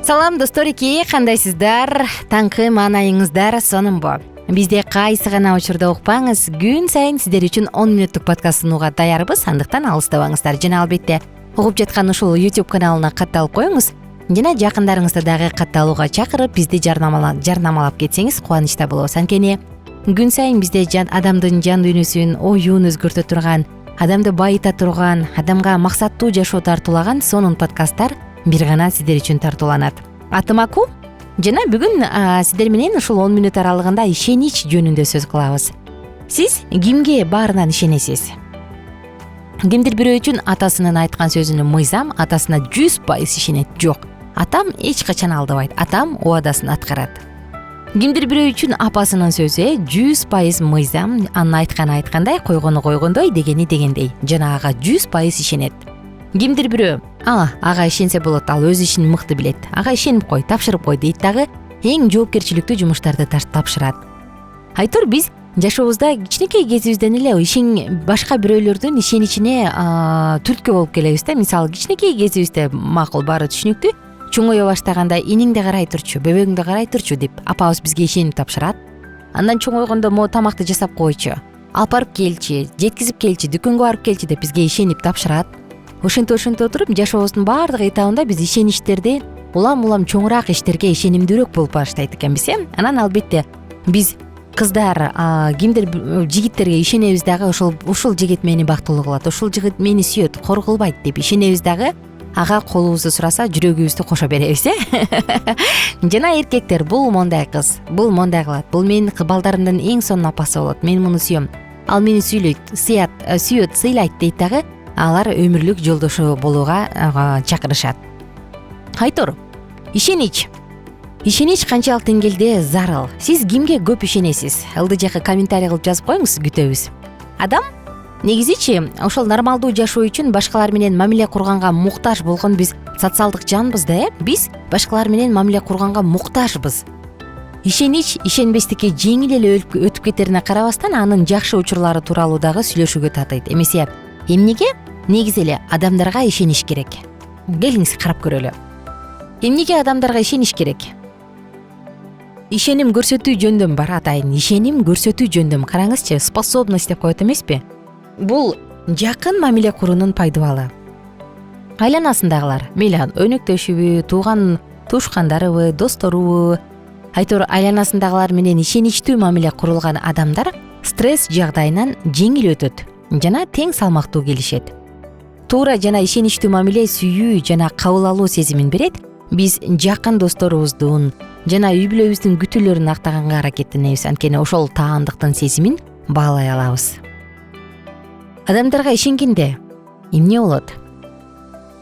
Салам досторики, кандайсыздар? Таңкы маанайыңыздар сонунбу? Бизде кайсы гана учурда укпаңыз, күн сайын сиздер үчүн 10 мүнөттүк подкаст сунууга даярбыз. Андыктан алыстабаңыздар. Жана албетте угуп жаткан ушул YouTube каналына катталып коюңуз. Жана жакындарыңызды дагы катталууга чакырып, бизди жарнамалап кетсеңиз кубанычта болобуз. Анткени күн сайын бизде адамдын жан дүйнөсүн, оюун өзгөртө турган, адамды байыта турган, адамга максаттуу жашоо тартуулаган сонун подкасттар бир гана сиздер үчүн тартууланат. Атым Аку. Жана бүгүн сиздер менен ушул 10 мүнөт аралыгында ишенич жөнүндө сөз кылабыз. Сиз кимге баарынан ишенесиз? Кимдир бирөө үчүн атасынын айткан сөзүнө мыйзам, атасына 100% ишенет. Жок, атам эч качан алдабайт, атам убадасын аткарат. Кимдир бирөө үчүн апасынын сөзү 100% мыйзам, анын айткандай, койгону койгондой, дегени дегендей. Жана ага 100% ишенет. Кимдир бирөө ага ишенсе болот, ал өз ишин мыкты билет, ага ишенип кой, тапшырып кой дейт дагы, эң жоопкерчиликтүү жумуштарды тапшырат. Айтор биз жашообузда кичинекей кезибизден эле башка бирөөлөрдүн ишеничине түрткү болуп келебиз да. Мисалы, кичинекей кезибизде макул, баары түшүнүктүү, чоңое баштаганда эниң да карай турчу, бебегиң да карай турчу деп апабыз бизге ишенип тапшырат. Андан чоңойгондо тамакты жасап койчу, алып барып келчи, жеткизип келчи, дүкөнгө барып келчи деп бизге ишенип тапшырат. Ошентип туруп жашообуздун баардык этабында биз ишеничтерди улам чоңураак иштерге ишенимдүүрөөк болуп баштайт экенбиз. Анан албетте биз кыздар кимдир жигиттерге ишенебиз дагы, ушул жигит мени бактылуу кылат, ушул жигит мени сүйөт, кор кылбайт деп ишенебиз дагы, ага колубузду сураса жүрөгүбүздү кошо беребиз. Жана эркектер, бул мондай кыз, бул мондай кылат, бул менин балдарымдын эң сонун апасы болот, мен муну сүйөм, ал мени сүйлөйт, сүйөт, сыйлайт дейт дагы, алар өмүрлүк жолдошу болууга чакырышат. Айтор, ишенич канчалык деңгээлде зарыл? Сиз кимге көп ишенесиз? Ылдый жакка комментарий кылып жазып коюңуз, күтөбүз. Адам негизичи ошол нормалдуу жашоо үчүн башкалар менен мамиле курганга муктаж болгон биз социалдык жанбыз да, биз башкалар менен мамиле курганга муктажбыз. Ишенич ишенбестикке жеңил эле өтүп кетерине карабастан, анын жакшы учурлары тууралуу дагы сүйлөшүүгө татыйт. Эмесе, эмнеге негизи эле адамдарга ишениш керек? Келиңиз карап көрөлү. Эмнеге адамдарга ишениш керек? Ишеним көрсөтүү жөндөм бар, атайын. Ишеним көрсөтүү жөндөм. Караңызчы, способность деп коет эмеспи? Бул жакын мамиле куруунун пайдубалы. Айланасындагылар, мейли өнөктөшүбү, туушкандарыбы, досторубу, айтор айланасындагылар менен ишеничтүү мамиле курулган адамдар стресс жагдайынан жеңил өтөт жана тең салмактуу келишет. Туура жана ишеничтүү мамиле сүйүү жана кабыл алуу сезимин берет. Биз жакын досторубуздун жана үй бүлөбүздүн күтүүлөрүн актаганга аракеттенебиз, анткени ошол таандыктын сезимин баалай алабыз. Адамдарга ишенгенде эмне болот?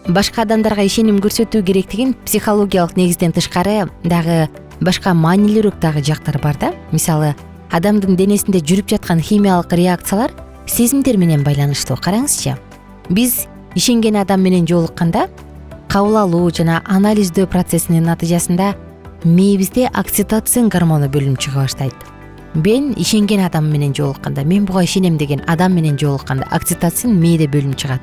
Башка адамдарга ишеним көрсөтүү керектигин психологиялык негизден тышкары дагы башка маанилүүрөөк дагы жактары бар да. Мисалы, адамдын денесинде жүрүп жаткан химиялык реакциялар сезимдер менен байланыштуу. Караңызчы, биз ишенген адам менен жолукканда кабыл алуу жана анализдөө процессинин натыйжасында мээбизде окситоцин гормону бөлүнүп чыга баштайт. Мен ишенген адам менен жолукканда, мен буга ишенем деген адам менен жолукканда окситоцин мээде бөлүнүп чыгат.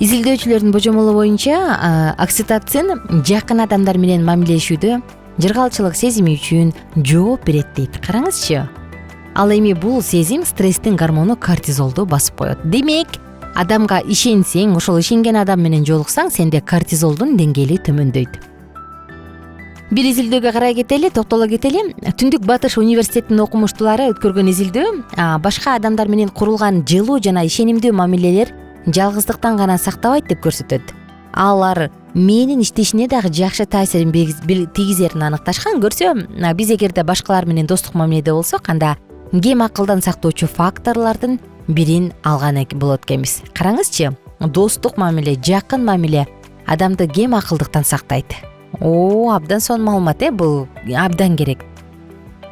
Изилдөөчүлөрдүн божомолу боюнча, окситоцин жакын адамдар менен мамилешүүдө жыргалчылык сезими үчүн жооп берет дейт. Караңызчы. Ал эми бул сезим стресстин гормону кортизолду басып коет. Демек, адамга ишенсең, ошол ишенген адам менен жолуксаң, сенде кортизолдун деңгээли төмөндөйт. Бир изилдөөгө карай кетели, токтоло кетели. Түндүк Батыш университетинин окумуштуулары өткөргөн изилдөө башка адамдар менен курулган жылуу жана ишенимдүү мамилелер жалгыздыктан гана сактабайт деп көрсөтөт. Алар мээнин иштешине дагы жакшы таасирин тийгизерин аныкташкан. Көрсө, биз эгерде башкалар менен достук мамиледе болсок, анда кем акылдан сактоочу факторлордун бирин алган болот экенбиз. Караңызчы, достук мамиле, жакын мамиле адамды кем акылдыктан сактайт. Абдан сонун маалымат, бул абдан керек.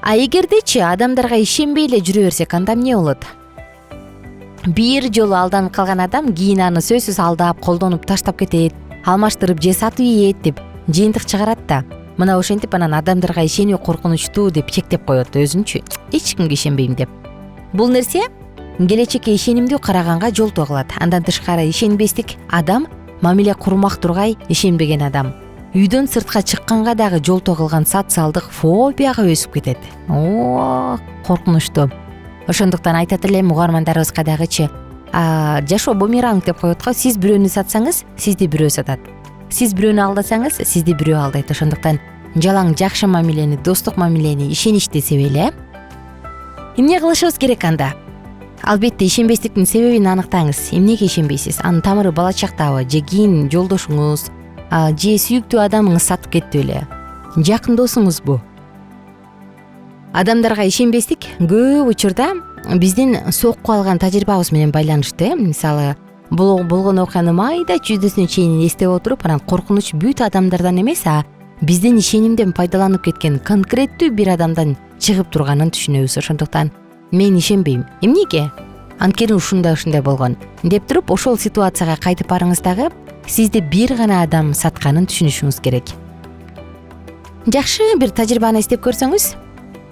А эгердечи адамдарга ишенбей эле жүрө берсек, анда эмне болот? Бир жолу алданып калган адам кийин аны сөзсүз алдап, колдонуп таштап кетет, алмаштырып же сатып ийет деп жыйынтык чыгарат да. Мына ошентип анан адамдарга ишенүү коркунучтуу деп чектеп коет өзүнчү. Эч кимге ишенбейм деп. Бул нерсе келечекке ишенимдүү караганга жолтоо кылат. Андан тышкары ишенбестик адам мамиле курмак тургай ишенбеген адам. үйдөн сыртка чыкканга дагы жолтоо кылган социалдык фобияга өсүп кетет. Коркунучтуу. Ошондуктан айтат элем угармандарыбызга дагычы, жашоо бумеранг деп коет го. Сиз бирөөнү сатсаңыз, сизди бирөө сатат. Сиз бирөөнү алдасаңыз, сизди бирөө алдайт. Ошондуктан жалаң жакшы мамилени, достук мамилени, ишеничти себели. Эмне кылышыбыз керек анда? Албетте ишенбестиктин себебин аныктаңыз. Эмнеге ишенбейсиз? Анын тамыры бала чактабы, же кийин жолдошуңуз, же сүйүктүү адамыңыз сатып кетти беле? Жакын досуңузбу? Адамдарга ишенбестик көп учурда биздин сокку алган тажрыйбабыз менен байланыштуу. Мисалы, болгон окуяны майда жүздөсүнө чейин эстеп отуруп, анан коркунуч бүт адамдардан эмес, биздин ишенимден пайдаланып кеткен конкреттүү бир адамдан чыгып турганын түшүнөбүз. Ошондуктан мен ишенбейм. Эмнеге? Анткени ушундай болгон деп туруп, ошол ситуацияга кайтып барыңыз дагы сизди бир гана адам сатканын түшүнүшүңүз керек. Жакшы бир тажрыйбаны эстеп көрсөңүз,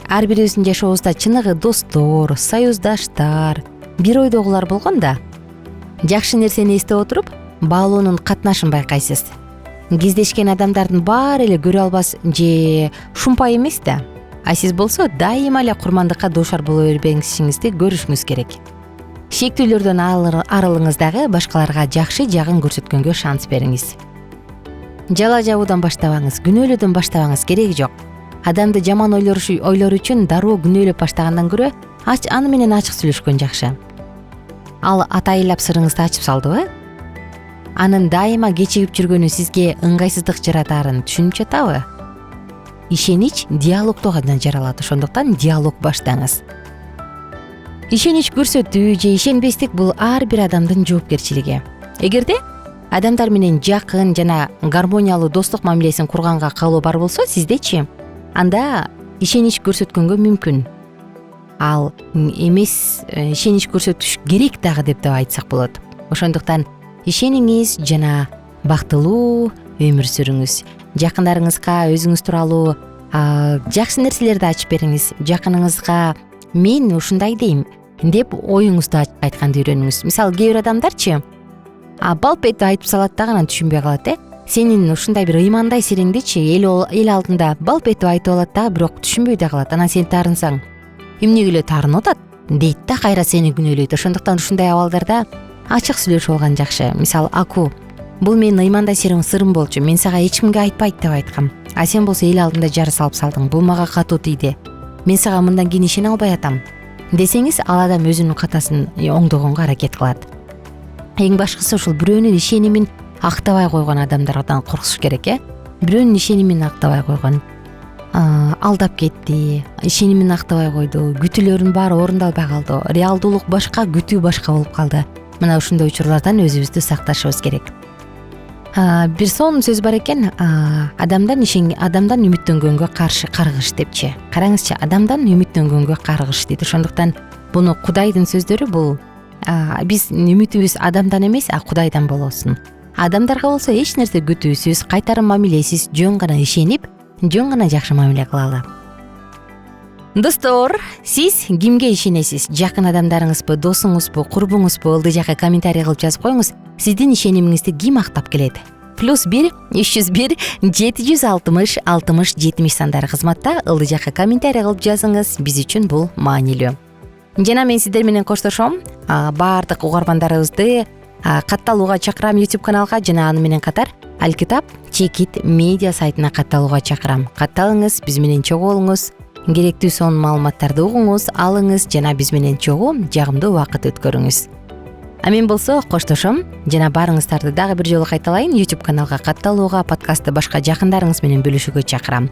ар бирибиздин жашообузда чыныгы достор, союздаштар, бир ойдогулар болгон да. Жакшы нерсени эстеп отуруп, баалоонун катнашын байкайсыз. Гиздешкен адамдардын баары эле көрө албас же шумпай эмес да. Сиз болсо дайыма эле курмандыкка дуушар боло бербеңизиңизди көрүшүңүз керек. Шектүүлөрдөн арылыңыз дагы башкаларга жакшы жагын көрсөткөнгө шанс бериңиз. Жала жабуудан баштабаңыз, күнөөлөөдөн баштабаңыз, кереги жок. Адамды жаман ойлор үчүн дароо күнөөлөп баштагандан көрө, аны менен ачык сүйлөшкөн жакшы. Ал атайылап сырыңызды ачып салдыбы? Анын дайыма кечигип жүргөнү сизге ыңгайсыздык жаратаарын түшүнүп жатабы? Ишенич диалогдо гана жаралат. Ошондуктан диалог баштаңыз. Ишенич көрсөтүү же ишенбестик бул ар бир адамдын жоопкерчилиги. Эгерде адамдар менен жакын жана гармониялуу достук мамилесин курганга каалоо бар болсо, сиздечи, анда ишенич көрсөткөнгө мүмкүн. Ал эмес, ишенич көрсөтүш керек дагы деп айтсак болот. Ошондуктан ишениңиз жана бактылуу өмүр сүрүңүз. Жакындарыңызга өзүңүз тууралуу жакшы нерселерди ачып бериңиз. Жакыныңызга мен ушундай дейм деп оюңузду айтканды үйрөнүңүз. Мисалы, кээ бир адамдарчы балп этип айтып салат дагы анан түшүнбөй калат. Сенин ушундай бир ыймандай сириңдичи эл алдында балп этип айтып алат дагы, бирок түшүнбөй да калат. Анан сен таарынсаң, эмнеге эле таарынып атат дейт да, кайра сени күнөөлөйт. Ошондуктан ушундай абалдарда ачык сүйлөшүп алган жакшы. Мисалы, аку, бул менин ыймандай сырым болчу, мен сага эч кимге айтпайт деп айткам. Сен болсо эл алдында жары салып салдың, бул мага катуу тийди. Мен сага мындан кийин ишене албай атам десеңиз, ал адам өзүнүн катасын оңдогонго аракет кылат. Эң башкысы ушул бирөөнүн ишенимин актабай койгон адамдардан коркуш керек. Бирөөнүн ишенимин актабай койгон, алдап кетти, ишенимин актабай койду, күтүүлөрүнүн баары орундалбай калды, реалдуулук башка, күтүү башка болуп калды. Мына ушундай учурлардан өзүбүздү сакташыбыз керек. Бир сонун сөз бар экен, адамдан үмүттөнгөнгө каргыш депчи. Караңызчы, адамдан үмүттөнгөнгө каргыш дейт. Ошондуктан буну Кудайдын сөздөрү, бул биз үмүтүбүз адамдан эмес, Кудайдан болосун. Адамдарга болсо эч нерсе күтүүсүз, кайтарым мамилесиз, жөн гана ишенип, жөн гана жакшы мамиле кылалы. Достор, сиз кимге ишенесиз? Жакын адамдарыңызбы, досуңузбу, курбуңузбу? Ылдый жакка комментарий кылып жазып коюңуз. Сиздин ишенимиңизди ким актап келет? +1 301 760 60 70 сандары кызматта ылдый жакка комментарий кылып жазыңыз. Биз үчүн бул маанилүү. Жана мен сиздер менен коштошом. Баардык угармандарыбызды катталууга чакырам YouTube каналга, жана аны менен катар Алкитап Чекит медиа сайтына катталууга чакырам. Катталыңыз, биз менен чогуу болуңуз. Керектүү сонун маалыматтарды угуңуз, алыңыз жана биз менен чогуу жагымдуу убакыт өткөрүңүз. Мен болсо коштошом, жана барыңыздарды дагы бир жолу кайталайын, YouTube каналга катталууга, подкастты башка жакындарыңыз менен бөлүшүүгө чакырам.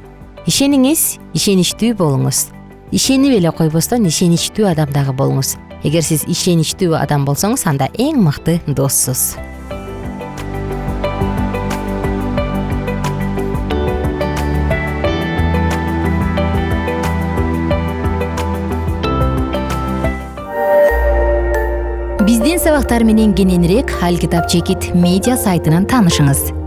Ишениңиз, ишеничтүү болуңуз. Ишенип эле койбостон ишеничтүү адам дагы болуңуз. Эгер сиз ишеничтүү адам болсоңуз, анда эң мыкты доссуз. Биздин сабактар менен кененирээк Алкитап Чекит медиа сайтынан таанышыңыз.